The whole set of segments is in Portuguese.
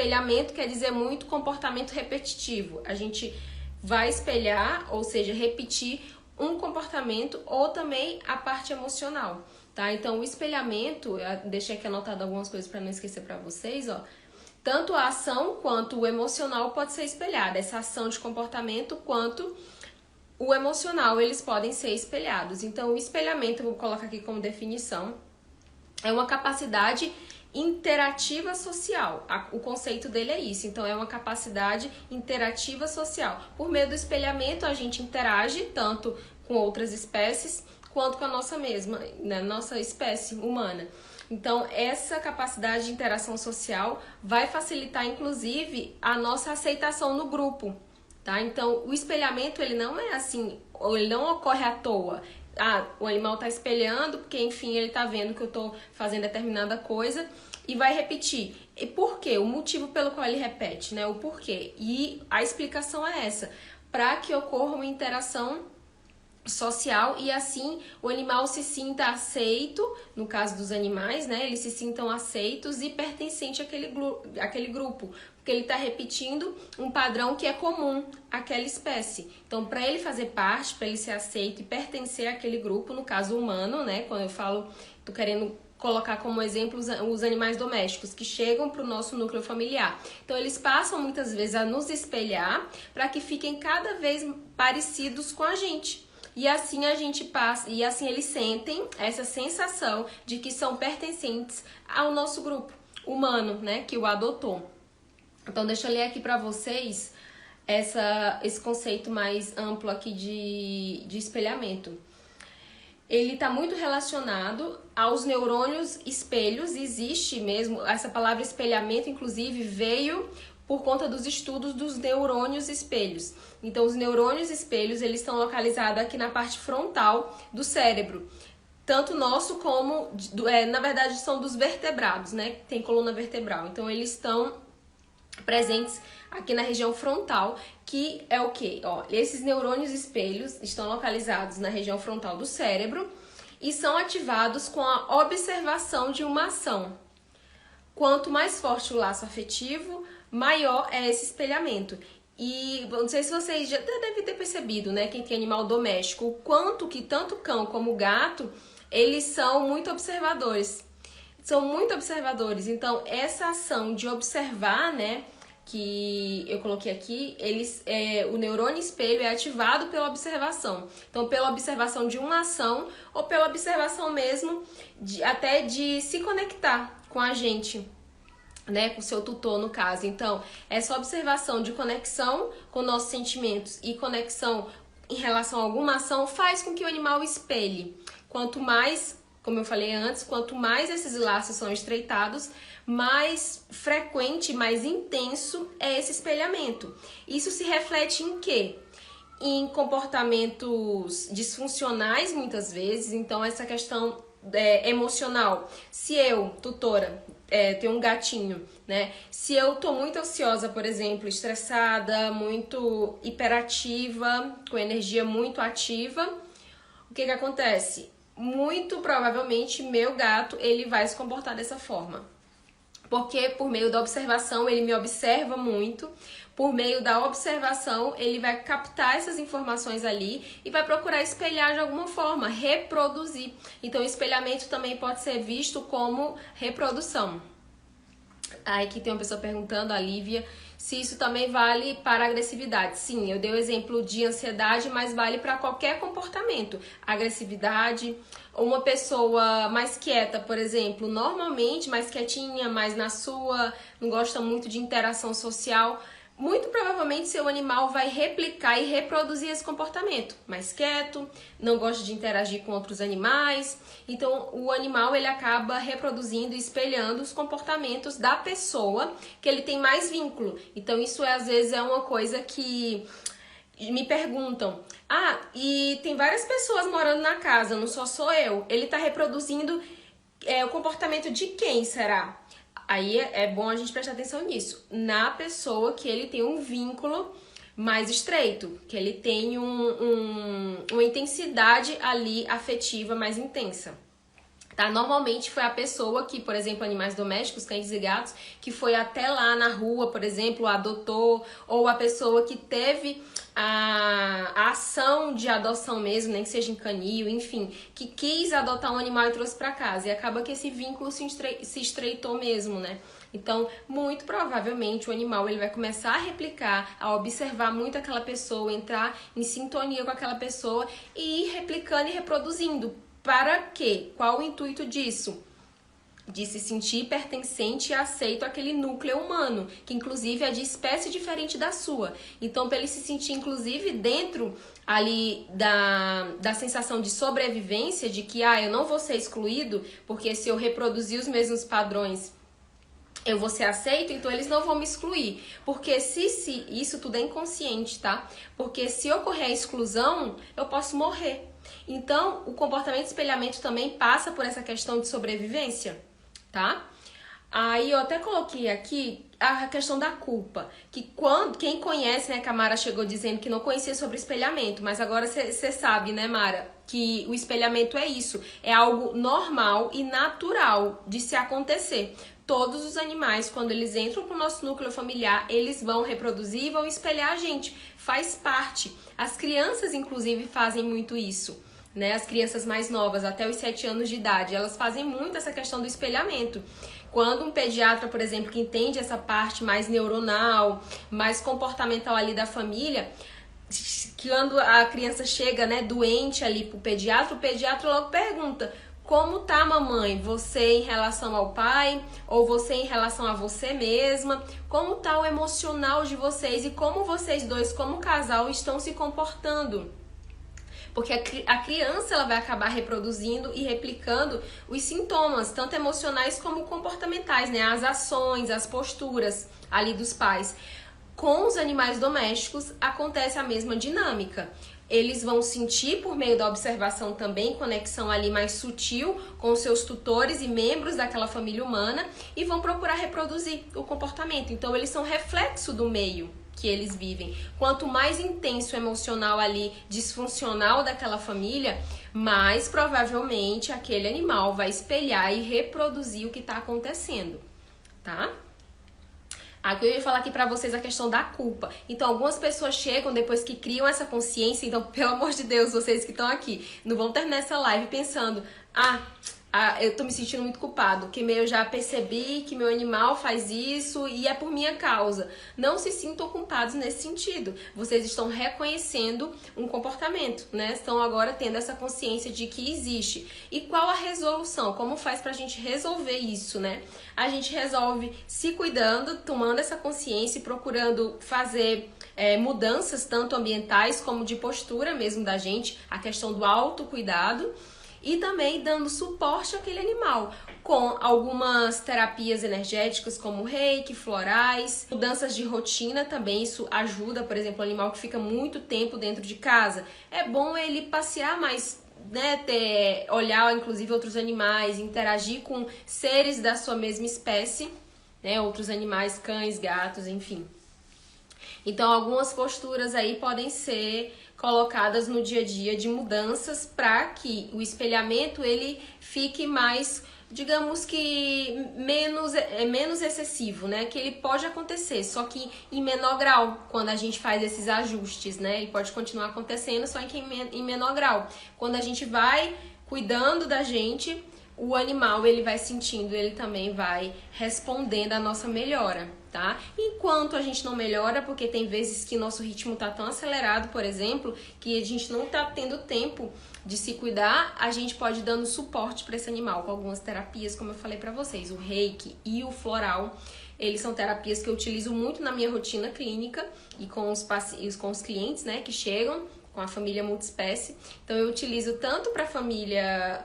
espelhamento quer dizer muito comportamento repetitivo. A gente vai espelhar, ou seja, repetir um comportamento ou também a parte emocional, tá? Então, o espelhamento, eu deixei aqui anotado algumas coisas para não esquecer para vocês, ó. Tanto a ação quanto o emocional pode ser espelhada. Essa ação de comportamento quanto o emocional, eles podem ser espelhados. Então, o espelhamento, eu vou colocar aqui como definição, é uma capacidade interativa social. O conceito dele é isso. Então, é uma capacidade interativa social. Por meio do espelhamento, a gente interage tanto com outras espécies quanto com a nossa mesma, né, nossa espécie humana. Então, essa capacidade de interação social vai facilitar, inclusive, a nossa aceitação no grupo, tá? Então, o espelhamento, ele não é assim, ele não ocorre à toa. Ah, o animal tá espelhando porque, enfim, ele tá vendo que eu tô fazendo determinada coisa e vai repetir. E por quê? O motivo pelo qual ele repete, né? O porquê. E a explicação é essa, para que ocorra uma interação social e assim o animal se sinta aceito, no caso dos animais, né? Eles se sintam aceitos e pertencente àquele grupo, porque ele está repetindo um padrão que é comum àquela espécie. Então, para ele fazer parte, para ele ser aceito e pertencer àquele grupo, no caso humano, né? Quando eu falo, tô querendo colocar como exemplo os animais domésticos que chegam para o nosso núcleo familiar. Então, eles passam muitas vezes a nos espelhar para que fiquem cada vez parecidos com a gente. E assim a gente passa, e assim eles sentem essa sensação de que são pertencentes ao nosso grupo humano, né, que o adotou. Então, deixa eu ler aqui para vocês esse conceito mais amplo aqui de espelhamento. Ele está muito relacionado aos neurônios espelhos. Existe mesmo, essa palavra espelhamento, inclusive, veio por conta dos estudos dos neurônios espelhos. Então, os neurônios espelhos, eles estão localizados aqui na parte frontal do cérebro. Tanto nosso como, na verdade, são dos vertebrados, né? Tem coluna vertebral. Então, eles estão presentes aqui na região frontal, que é o quê? Ó, esses neurônios espelhos estão localizados na região frontal do cérebro e são ativados com a observação de uma ação. Quanto mais forte o laço afetivo, maior é esse espelhamento. E não sei se vocês já devem ter percebido, né, quem tem animal doméstico, o quanto que tanto o cão como o gato, eles são muito observadores. São muito observadores. Então, essa ação de observar, né, que eu coloquei aqui, o neurônio espelho é ativado pela observação. Então, pela observação de uma ação ou pela observação mesmo até de se conectar com a gente, né, com o seu tutor no caso. Então, essa observação de conexão com nossos sentimentos e conexão em relação a alguma ação faz com que o animal espelhe. Quanto mais, como eu falei antes, quanto mais esses laços são estreitados, mais frequente, mais intenso é esse espelhamento. Isso se reflete em quê? Em comportamentos disfuncionais, muitas vezes. Então, essa questão emocional. Se eu, tutora, tenho um gatinho, né? Se eu tô muito ansiosa, por exemplo, estressada, muito hiperativa, com energia muito ativa, o que acontece? Muito provavelmente meu gato, ele vai se comportar dessa forma. Porque por meio da observação, ele me observa muito. Por meio da observação, ele vai captar essas informações ali e vai procurar espelhar de alguma forma, reproduzir. Então, o espelhamento também pode ser visto como reprodução. Aí aqui tem uma pessoa perguntando, a Lívia, se isso também vale para a agressividade. Sim, eu dei o exemplo de ansiedade, mas vale para qualquer comportamento. Agressividade, uma pessoa mais quieta, por exemplo, normalmente mais quietinha, mais na sua, não gosta muito de interação social, muito provavelmente seu animal vai replicar e reproduzir esse comportamento. Mais quieto, não gosta de interagir com outros animais. Então, o animal ele acaba reproduzindo e espelhando os comportamentos da pessoa que ele tem mais vínculo. Então, isso às vezes é uma coisa que me perguntam. Ah, e tem várias pessoas morando na casa, não sou eu. Ele está reproduzindo o comportamento de quem será? Aí é bom a gente prestar atenção nisso. Na pessoa que ele tem um vínculo mais estreito, que ele tem uma intensidade ali afetiva mais intensa. Tá? Normalmente foi a pessoa que, por exemplo, animais domésticos, cães e gatos, que foi até lá na rua, por exemplo, adotou, ou a pessoa que teve a ação de adoção mesmo, nem que seja em canil, enfim, que quis adotar um animal e trouxe para casa. E acaba que esse vínculo se estreitou mesmo, né? Então, muito provavelmente o animal ele vai começar a replicar, a observar muito aquela pessoa, entrar em sintonia com aquela pessoa e ir replicando e reproduzindo. Para quê? Qual o intuito disso? De se sentir pertencente e aceito àquele núcleo humano, que inclusive é de espécie diferente da sua. Então, para ele se sentir, inclusive, dentro ali da sensação de sobrevivência, de que eu não vou ser excluído, porque se eu reproduzir os mesmos padrões, eu vou ser aceito, então eles não vão me excluir. Porque se isso tudo é inconsciente, tá? Porque se ocorrer a exclusão, eu posso morrer. Então, o comportamento de espelhamento também passa por essa questão de sobrevivência, tá? Aí eu até coloquei aqui a questão da culpa, que quem conhece, né, que a Mara chegou dizendo que não conhecia sobre espelhamento, mas agora você sabe, né, Mara, que o espelhamento é isso, é algo normal e natural de se acontecer. Todos os animais, quando eles entram para o nosso núcleo familiar, eles vão reproduzir e vão espelhar a gente, faz parte. As crianças, inclusive, fazem muito isso. Né, as crianças mais novas, até os 7 anos de idade, elas fazem muito essa questão do espelhamento. Quando um pediatra, por exemplo, que entende essa parte mais neuronal, mais comportamental ali da família, quando a criança chega, né, doente ali pro pediatra, o pediatra logo pergunta: como tá, mamãe? Você em relação ao pai? Ou você em relação a você mesma? Como tá o emocional de vocês? E como vocês dois, como casal, estão se comportando? Porque a criança ela vai acabar reproduzindo e replicando os sintomas, tanto emocionais como comportamentais, né? As ações, as posturas ali dos pais. Com os animais domésticos acontece a mesma dinâmica. Eles vão sentir por meio da observação também, conexão ali mais sutil com seus tutores e membros daquela família humana e vão procurar reproduzir o comportamento. Então eles são reflexo do meio que eles vivem. Quanto mais intenso o emocional ali, disfuncional daquela família, mais provavelmente aquele animal vai espelhar e reproduzir o que está acontecendo, tá? Aqui eu ia falar aqui pra vocês a questão da culpa. Então, algumas pessoas chegam depois que criam essa consciência, então, pelo amor de Deus, vocês que estão aqui, não vão terminar essa live pensando: eu tô me sentindo muito culpado, que eu já percebi que meu animal faz isso e é por minha causa. Não se sintam culpados nesse sentido. Vocês estão reconhecendo um comportamento, né? Estão agora tendo essa consciência de que existe. E qual a resolução? Como faz pra gente resolver isso, né? A gente resolve se cuidando, tomando essa consciência e procurando fazer mudanças tanto ambientais como de postura mesmo da gente, a questão do autocuidado. E também dando suporte àquele animal, com algumas terapias energéticas como reiki, florais, mudanças de rotina também, isso ajuda, por exemplo, o animal que fica muito tempo dentro de casa. É bom ele passear mais, né, olhar inclusive outros animais, interagir com seres da sua mesma espécie, né, outros animais, cães, gatos, enfim. Então, algumas posturas aí podem ser colocadas no dia a dia de mudanças para que o espelhamento ele fique mais, digamos que menos excessivo, né? Que ele pode acontecer, só que em menor grau quando a gente faz esses ajustes, né? Ele pode continuar acontecendo, só que em menor grau. Quando a gente vai cuidando da gente, o animal ele vai sentindo, ele também vai respondendo à nossa melhora, tá? Enquanto a gente não melhora, porque tem vezes que nosso ritmo tá tão acelerado, por exemplo, que a gente não tá tendo tempo de se cuidar, a gente pode ir dando suporte para esse animal com algumas terapias, como eu falei para vocês, o reiki e o floral. Eles são terapias que eu utilizo muito na minha rotina clínica e com os clientes, né, que chegam com a família multiespécie. Então eu utilizo tanto para a família,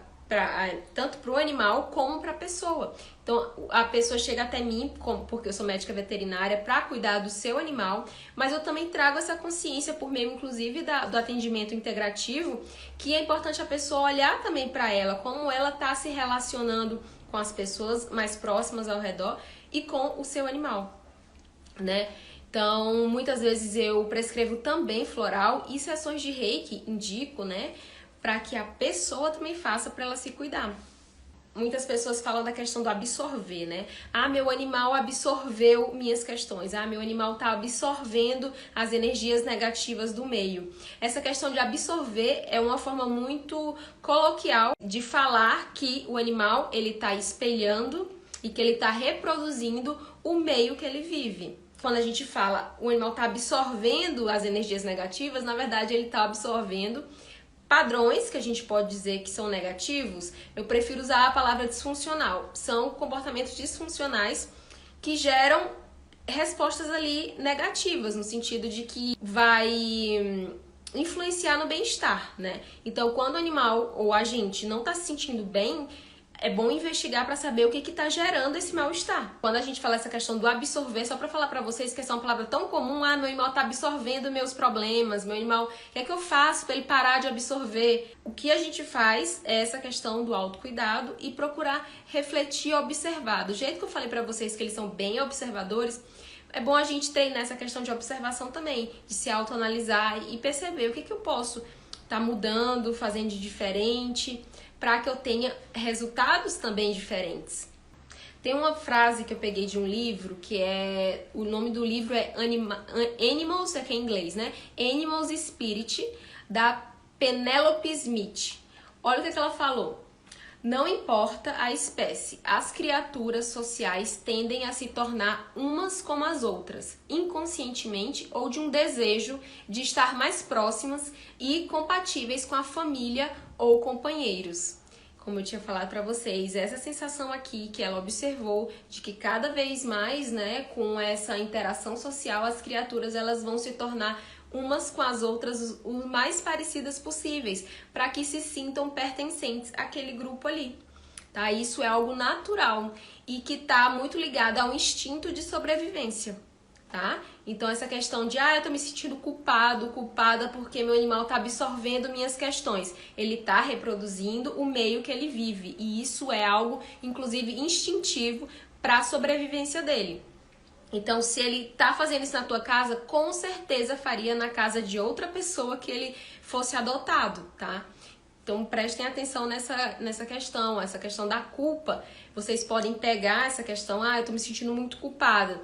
tanto para o animal como para a pessoa. Então a pessoa chega até mim, porque eu sou médica veterinária, para cuidar do seu animal, mas eu também trago essa consciência por meio inclusive do atendimento integrativo, que é importante a pessoa olhar também para ela, como ela está se relacionando com as pessoas mais próximas ao redor e com o seu animal, né? Então, muitas vezes eu prescrevo também floral e sessões de reiki, indico, né? Para que a pessoa também faça para ela se cuidar. muitas pessoas falam da questão do absorver, né? Ah, meu animal absorveu minhas questões. Ah, meu animal tá absorvendo as energias negativas do meio. Essa questão de absorver é uma forma muito coloquial de falar que o animal, ele tá espelhando e que ele tá reproduzindo o meio que ele vive. Quando a gente fala o animal tá absorvendo as energias negativas, na verdade ele tá absorvendo padrões que a gente pode dizer que são negativos. Eu prefiro usar a palavra disfuncional. São comportamentos disfuncionais que geram respostas ali negativas, no sentido de que vai influenciar no bem-estar, né? Então, quando o animal ou a gente não está se sentindo bem, é bom investigar para saber o que está gerando esse mal-estar. Quando a gente fala essa questão do absorver, só para falar para vocês que essa é uma palavra tão comum, meu animal está absorvendo meus problemas, meu animal, o que é que eu faço para ele parar de absorver? O que a gente faz é essa questão do autocuidado e procurar refletir e observar. Do jeito que eu falei para vocês que eles são bem observadores, é bom a gente treinar essa questão de observação também, de se autoanalisar e perceber o que eu posso estar mudando, fazendo de diferente, para que eu tenha resultados também diferentes. Tem uma frase que eu peguei de um livro, que é... O nome do livro é Animals, aqui em inglês, né? Animals Spirit, da Penelope Smith. Olha o que ela falou. Não importa a espécie, as criaturas sociais tendem a se tornar umas como as outras, inconscientemente ou de um desejo de estar mais próximas e compatíveis com a família ou companheiros. Como eu tinha falado para vocês, essa sensação aqui que ela observou de que cada vez mais, né, com essa interação social, as criaturas elas vão se tornar umas com as outras o mais parecidas possíveis, para que se sintam pertencentes àquele grupo ali. Tá? Isso é algo natural e que está muito ligado ao instinto de sobrevivência. Tá? Então essa questão de eu tô me sentindo culpada porque meu animal tá absorvendo minhas questões, ele tá reproduzindo o meio que ele vive, e isso é algo inclusive instintivo para a sobrevivência dele. Então, se ele tá fazendo isso na tua casa, com certeza faria na casa de outra pessoa que ele fosse adotado, tá? Então, prestem atenção nessa questão, essa questão da culpa. Vocês podem pegar essa questão, eu tô me sentindo muito culpada.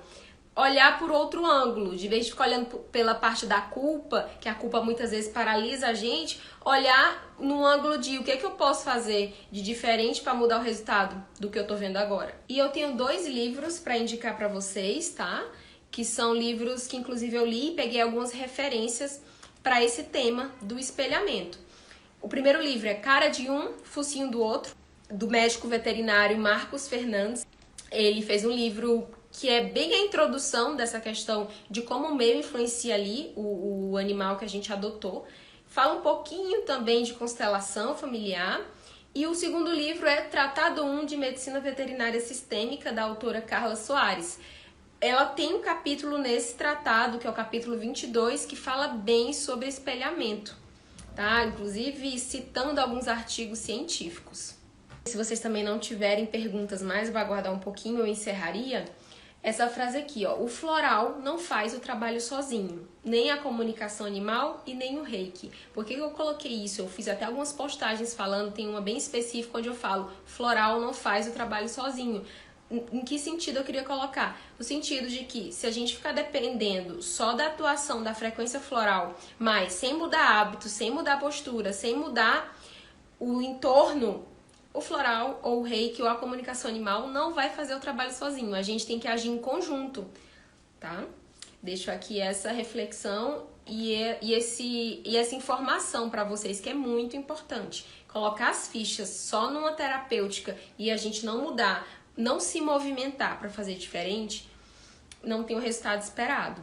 Olhar por outro ângulo, de vez de ficar olhando pela parte da culpa, que a culpa muitas vezes paralisa a gente, olhar no ângulo de o que é que eu posso fazer de diferente para mudar o resultado do que eu tô vendo agora. E eu tenho 2 livros para indicar para vocês, tá? Que são livros que inclusive eu li e peguei algumas referências para esse tema do espelhamento. O primeiro livro é Cara de Um, Focinho do Outro, do médico veterinário Marcos Fernandes. Ele fez um livro que é bem a introdução dessa questão de como o meio influencia ali o animal que a gente adotou. Fala um pouquinho também de constelação familiar. E o segundo livro é Tratado 1 de Medicina Veterinária Sistêmica, da autora Carla Soares. Ela tem um capítulo nesse tratado, que é o capítulo 22, que fala bem sobre espelhamento, tá? Inclusive citando alguns artigos científicos. Se vocês também não tiverem perguntas mais, eu vou aguardar um pouquinho, eu encerraria. Essa frase aqui, ó, o floral não faz o trabalho sozinho, nem a comunicação animal e nem o reiki. Por que eu coloquei isso? Eu fiz até algumas postagens falando, tem uma bem específica onde eu falo, floral não faz o trabalho sozinho. Em que sentido eu queria colocar? No sentido de que se a gente ficar dependendo só da atuação da frequência floral, mas sem mudar hábitos, sem mudar postura, sem mudar o entorno, o floral ou o reiki ou a comunicação animal não vai fazer o trabalho sozinho. A gente tem que agir em conjunto, tá? Deixo aqui essa reflexão e essa informação para vocês que é muito importante. Colocar as fichas só numa terapêutica e a gente não mudar, não se movimentar para fazer diferente, não tem o resultado esperado.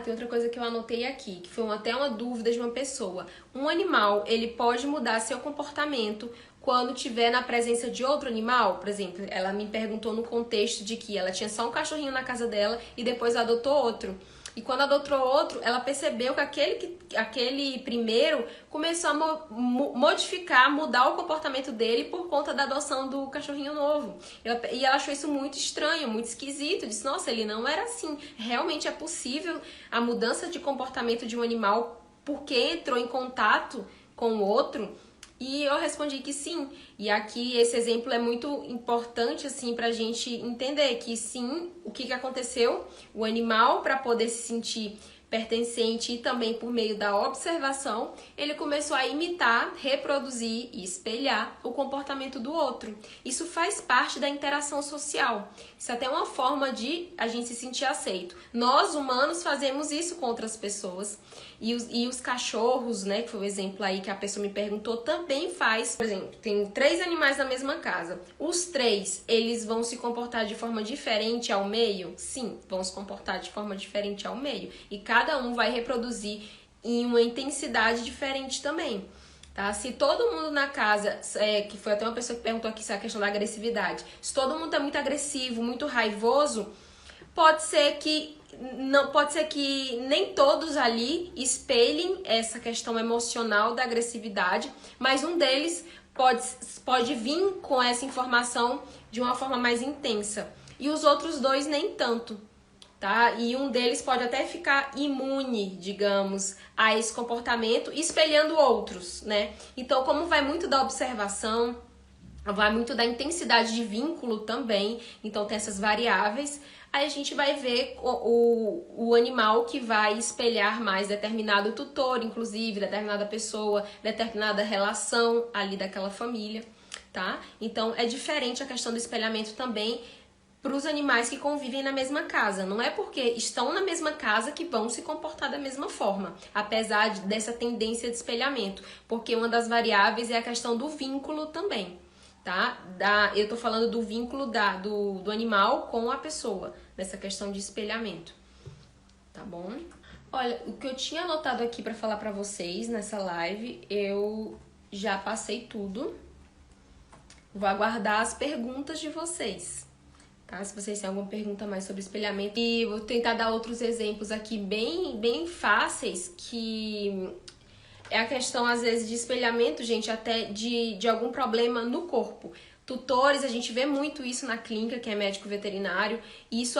Tem outra coisa que eu anotei aqui, que foi até uma dúvida de uma pessoa. Um animal, ele pode mudar seu comportamento quando estiver na presença de outro animal? Por exemplo, ela me perguntou no contexto de que ela tinha só um cachorrinho na casa dela e depois adotou outro. E quando adotou outro, ela percebeu que aquele primeiro começou a modificar, mudar o comportamento dele por conta da adoção do cachorrinho novo. E ela achou isso muito estranho, muito esquisito. Disse, nossa, ele não era assim. Realmente é possível a mudança de comportamento de um animal porque entrou em contato com o outro. E eu respondi que sim. E aqui esse exemplo é muito importante assim pra gente entender que sim, o que aconteceu, o animal para poder se sentir pertencente e também por meio da observação, ele começou a imitar, reproduzir e espelhar o comportamento do outro. Isso faz parte da interação social. Isso é até uma forma de a gente se sentir aceito. Nós, humanos, fazemos isso com outras pessoas. E os cachorros, né, que foi o exemplo aí que a pessoa me perguntou, também faz. Por exemplo, tem 3 animais na mesma casa. Os 3, eles vão se comportar de forma diferente ao meio? Sim, vão se comportar de forma diferente ao meio. E cada um vai reproduzir em uma intensidade diferente também. Tá? Se todo mundo na casa, que foi até uma pessoa que perguntou aqui se é a questão da agressividade, se todo mundo é muito agressivo, muito raivoso, pode ser que nem todos ali espelhem essa questão emocional da agressividade, mas um deles pode vir com essa informação de uma forma mais intensa e os outros 2 nem tanto, tá? E um deles pode até ficar imune, digamos, a esse comportamento, espelhando outros, né? Então, como vai muito da observação, vai muito da intensidade de vínculo também, então tem essas variáveis. Aí a gente vai ver o animal que vai espelhar mais determinado tutor, inclusive, determinada pessoa, determinada relação ali daquela família, tá? Então, é diferente a questão do espelhamento também para os animais que convivem na mesma casa. Não é porque estão na mesma casa que vão se comportar da mesma forma, apesar dessa tendência de espelhamento, porque uma das variáveis é a questão do vínculo também. Tá? Eu tô falando do vínculo do animal com a pessoa, nessa questão de espelhamento, tá bom? Olha, o que eu tinha anotado aqui pra falar pra vocês nessa live, eu já passei tudo. Vou aguardar as perguntas de vocês, tá? Se vocês têm alguma pergunta mais sobre espelhamento. E vou tentar dar outros exemplos aqui bem fáceis, que é a questão, às vezes, de espelhamento, gente, até de algum problema no corpo. Tutores, a gente vê muito isso na clínica, que é médico veterinário, e isso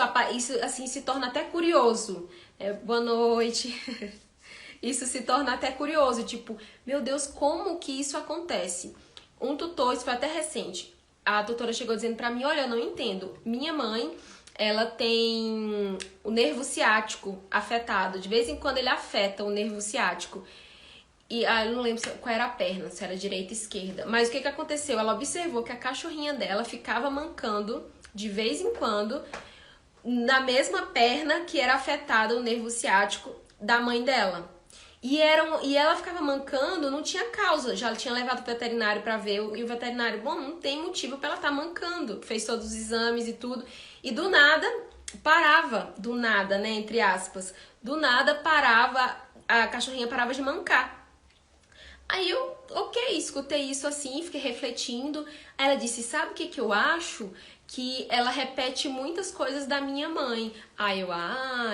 assim, se torna até curioso. Boa noite. Isso se torna até curioso, tipo, meu Deus, como que isso acontece? Um tutor, isso foi até recente, a tutora chegou dizendo pra mim, olha, eu não entendo, minha mãe, ela tem o nervo ciático afetado, de vez em quando ele afeta o nervo ciático. E eu não lembro qual era a perna, se era direita ou esquerda. Mas o que aconteceu? Ela observou que a cachorrinha dela ficava mancando de vez em quando na mesma perna que era afetada o nervo ciático da mãe dela. E ela ficava mancando, não tinha causa. Já tinha levado pro veterinário pra ver. E o veterinário, bom, não tem motivo pra ela estar mancando. Fez todos os exames e tudo. E do nada, do nada, né, entre aspas. Do nada a cachorrinha parava de mancar. Aí eu, escutei isso assim, fiquei refletindo. Aí ela disse, sabe o que eu acho? Que ela repete muitas coisas da minha mãe. Aí eu,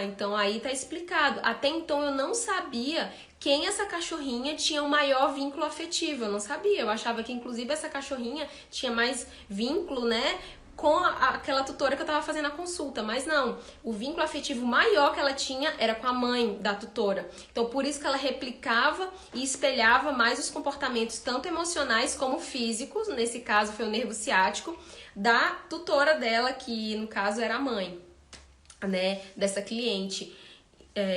então aí tá explicado. Até então eu não sabia quem essa cachorrinha tinha o maior vínculo afetivo. Eu não sabia, eu achava que inclusive essa cachorrinha tinha mais vínculo, né, com aquela tutora que eu tava fazendo a consulta, mas não, o vínculo afetivo maior que ela tinha era com a mãe da tutora. Então, por isso que ela replicava e espelhava mais os comportamentos, tanto emocionais como físicos, nesse caso foi o nervo ciático, da tutora dela, que no caso era a mãe, né, dessa cliente.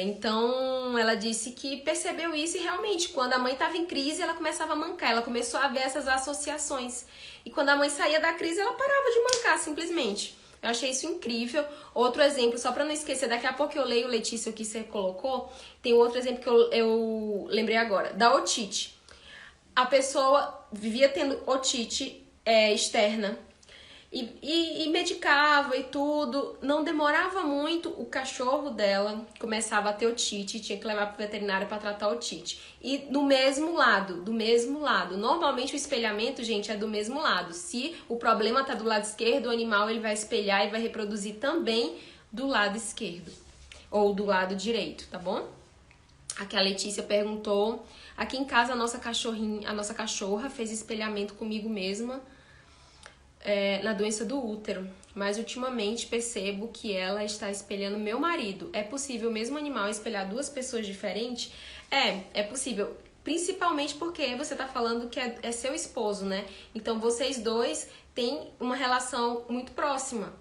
Então, ela disse que percebeu isso e realmente, quando a mãe estava em crise, ela começava a mancar, ela começou a ver essas associações. E quando a mãe saía da crise, ela parava de mancar, simplesmente. Eu achei isso incrível. Outro exemplo, só para não esquecer, daqui a pouco eu leio, Letícia, o que você colocou. Tem outro exemplo que eu lembrei agora, da otite. A pessoa vivia tendo otite externa. E medicava e tudo, não demorava muito, o cachorro dela começava a ter otite, tinha que levar pro veterinário para tratar a otite. E do mesmo lado. Normalmente o espelhamento, gente, é do mesmo lado. Se o problema tá do lado esquerdo, o animal ele vai espelhar e vai reproduzir também do lado esquerdo. Ou do lado direito, tá bom? Aqui a Letícia perguntou, aqui em casa a nossa cachorra fez espelhamento comigo mesma, na doença do útero, mas ultimamente percebo que ela está espelhando meu marido. É possível o mesmo animal espelhar duas pessoas diferentes? É possível. Principalmente porque você tá falando que é seu esposo, né? Então vocês dois têm uma relação muito próxima.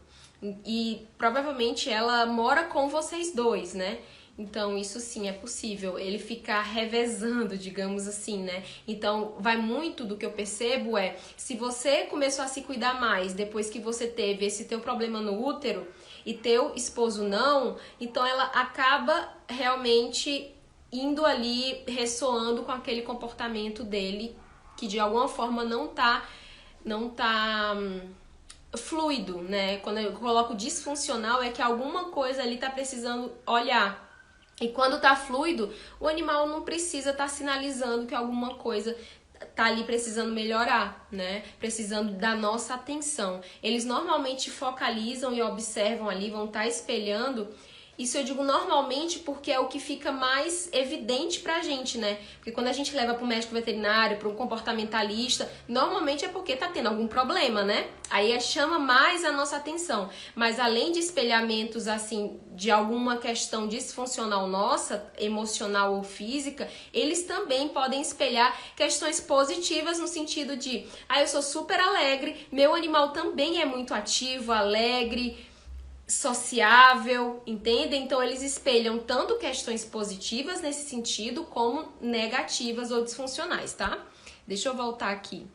E provavelmente ela mora com vocês dois, né? Então, isso sim é possível, ele ficar revezando, digamos assim, né? Então, vai muito do que eu percebo se você começou a se cuidar mais depois que você teve esse teu problema no útero e teu esposo não, então ela acaba realmente indo ali, ressoando com aquele comportamento dele que de alguma forma não tá fluido, né? Quando eu coloco disfuncional é que alguma coisa ali tá precisando olhar. E quando tá fluido, o animal não precisa estar sinalizando que alguma coisa tá ali precisando melhorar, né? Precisando da nossa atenção. Eles normalmente focalizam e observam ali, vão estar espelhando. Isso eu digo normalmente porque é o que fica mais evidente pra gente, né? Porque quando a gente leva pro médico veterinário, pro comportamentalista, normalmente é porque tá tendo algum problema, né? Aí chama mais a nossa atenção. Mas além de espelhamentos, assim, de alguma questão disfuncional nossa, emocional ou física, eles também podem espelhar questões positivas no sentido de, eu sou super alegre, meu animal também é muito ativo, alegre, sociável, entende? Então eles espelham tanto questões positivas nesse sentido como negativas ou disfuncionais, tá? Deixa eu voltar aqui.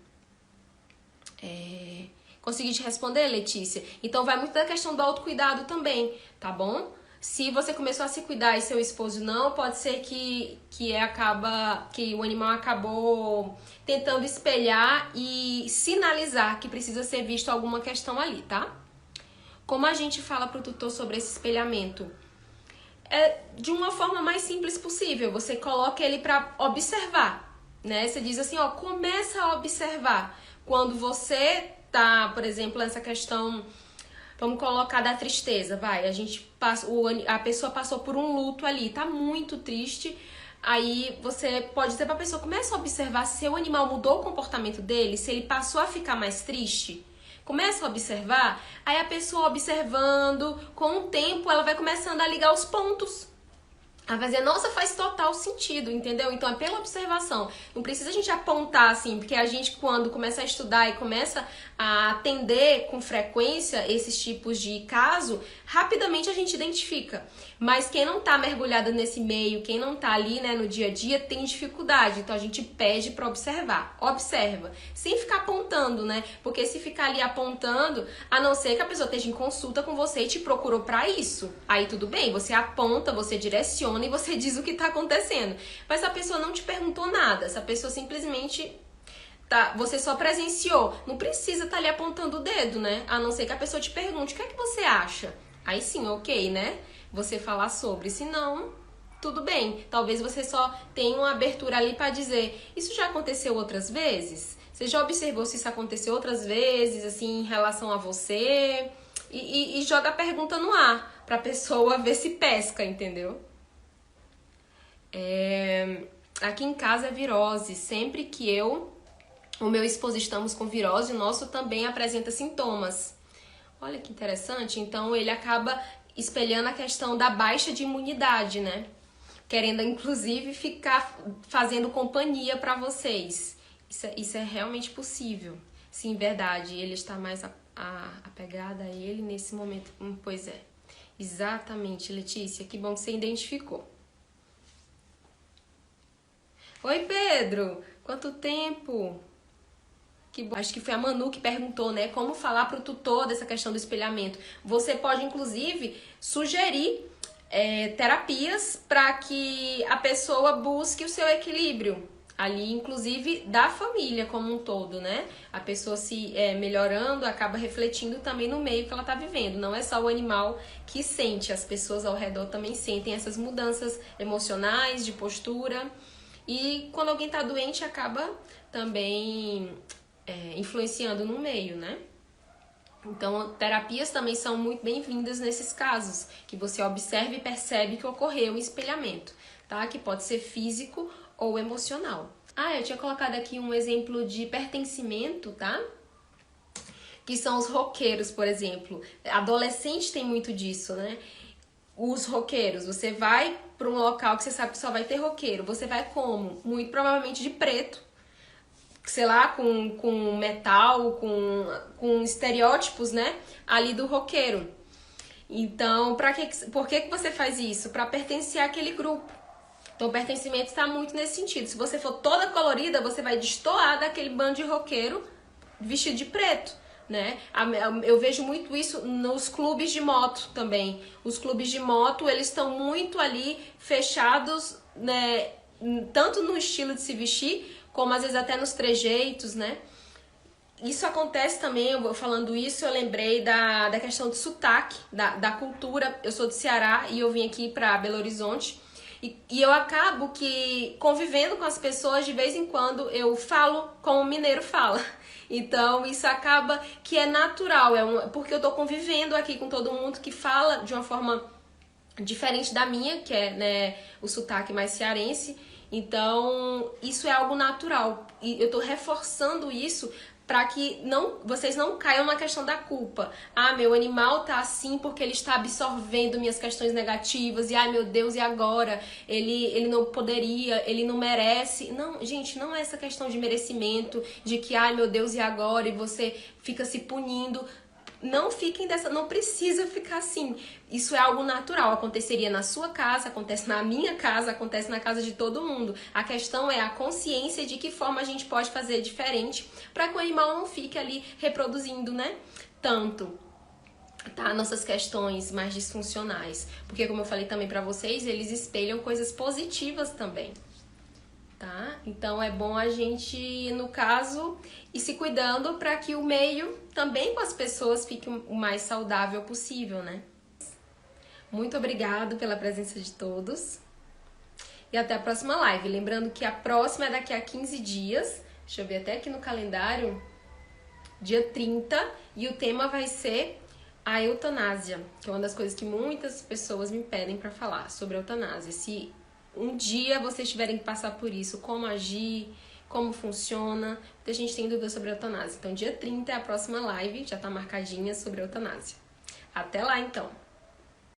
Consegui te responder, Letícia? Então vai muito da questão do autocuidado também, tá bom? Se você começou a se cuidar e seu esposo não, pode ser que o animal acabou tentando espelhar e sinalizar que precisa ser visto alguma questão ali, tá? Como a gente fala pro tutor sobre esse espelhamento? De uma forma mais simples possível. Você coloca ele para observar, né? Você diz assim, começa a observar. Quando você tá, por exemplo, nessa questão, vamos colocar da tristeza, a pessoa passou por um luto ali, tá muito triste. Aí você pode dizer pra pessoa, começa a observar se seu animal mudou o comportamento dele, se ele passou a ficar mais triste. Começa a observar, aí a pessoa observando, com o tempo ela vai começando a ligar os pontos. Ela vai dizer, nossa, faz total sentido, entendeu? Então é pela observação. Não precisa a gente apontar assim, porque a gente quando começa a estudar e começa a atender com frequência esses tipos de caso, rapidamente a gente identifica. Mas quem não tá mergulhada nesse meio, quem não tá ali, né, no dia a dia, tem dificuldade. Então a gente pede para observar. Observa, sem ficar apontando, né? Porque se ficar ali apontando, a não ser que a pessoa esteja em consulta com você e te procurou para isso, aí tudo bem, você aponta, você direciona e você diz o que tá acontecendo. Mas se a pessoa não te perguntou nada, se a pessoa simplesmente você só presenciou, não precisa estar ali apontando o dedo, né? A não ser que a pessoa te pergunte, o que é que você acha? Aí sim, ok, né? Você falar sobre, se não, tudo bem. Talvez você só tenha uma abertura ali para dizer, isso já aconteceu outras vezes? Você já observou se isso aconteceu outras vezes, assim, em relação a você? E joga a pergunta no ar, pra pessoa ver se pesca, entendeu? Aqui em casa é virose. Sempre que o meu esposo estamos com virose, o nosso também apresenta sintomas. Olha que interessante. Então ele acaba espelhando a questão da baixa de imunidade, né? Querendo inclusive ficar fazendo companhia para vocês. Isso é realmente possível. Sim, verdade. Ele está mais apegada a ele nesse momento. Pois é. Exatamente, Letícia. Que bom que você identificou. Oi, Pedro! Quanto tempo? Que bom. Acho que foi a Manu que perguntou, né? Como falar para o tutor dessa questão do espelhamento. Você pode, inclusive, sugerir terapias para que a pessoa busque o seu equilíbrio. Ali, inclusive, da família como um todo, né? A pessoa se melhorando acaba refletindo também no meio que ela está vivendo. Não é só o animal que sente, as pessoas ao redor também sentem essas mudanças emocionais, de postura. E quando alguém está doente, acaba também influenciando no meio, né? Então, terapias também são muito bem-vindas nesses casos, que você observa e percebe que ocorreu um espelhamento, tá? Que pode ser físico ou emocional. Eu tinha colocado aqui um exemplo de pertencimento, tá? Que são os roqueiros, por exemplo. Adolescente tem muito disso, né? os roqueiros, você vai para um local que você sabe que só vai ter roqueiro, você vai como? Muito provavelmente de preto, sei lá, com metal, com estereótipos, né, ali do roqueiro. Então, por que você faz isso? Para pertencer àquele grupo. Então, o pertencimento está muito nesse sentido. Se você for toda colorida, você vai destoar daquele bando de roqueiro vestido de preto, né? Eu vejo muito isso nos clubes de moto também. Os clubes de moto, eles estão muito ali fechados, né? Tanto no estilo de se vestir, como às vezes até nos trejeitos, né? Isso acontece também, falando isso, eu lembrei da questão do sotaque, da cultura. Eu sou do Ceará e eu vim aqui para Belo Horizonte. E eu acabo que, convivendo com as pessoas, de vez em quando eu falo como o mineiro fala. Então, isso acaba que é natural, porque eu tô convivendo aqui com todo mundo que fala de uma forma diferente da minha, que é, né, o sotaque mais cearense. Então, isso é algo natural. E eu tô reforçando isso para que vocês não caiam na questão da culpa. Ah, meu animal tá assim porque ele está absorvendo minhas questões negativas. E ai, meu Deus, e agora? Ele não poderia, ele não merece. Não, gente, não é essa questão de merecimento, de que ai, meu Deus, e agora? E você fica se punindo. Não fiquem não precisa ficar assim. Isso é algo natural, aconteceria na sua casa, acontece na minha casa, acontece na casa de todo mundo. A questão é a consciência de que forma a gente pode fazer diferente para que o animal não fique ali reproduzindo, né? Tanto, tá? Nossas questões mais disfuncionais. Porque, como eu falei também para vocês, eles espelham coisas positivas também. Tá? Então é bom a gente, no caso, ir se cuidando para que o meio também com as pessoas fique o mais saudável possível, né? Muito obrigado pela presença de todos e até a próxima live. Lembrando que a próxima é daqui a 15 dias, deixa eu ver até aqui no calendário, dia 30, e o tema vai ser a eutanásia, que é uma das coisas que muitas pessoas me pedem para falar sobre a eutanásia. Se um dia vocês tiverem que passar por isso, como agir, como funciona, porque a gente tem dúvida sobre a eutanásia. Então, dia 30 é a próxima live, já tá marcadinha sobre a eutanásia. Até lá, então!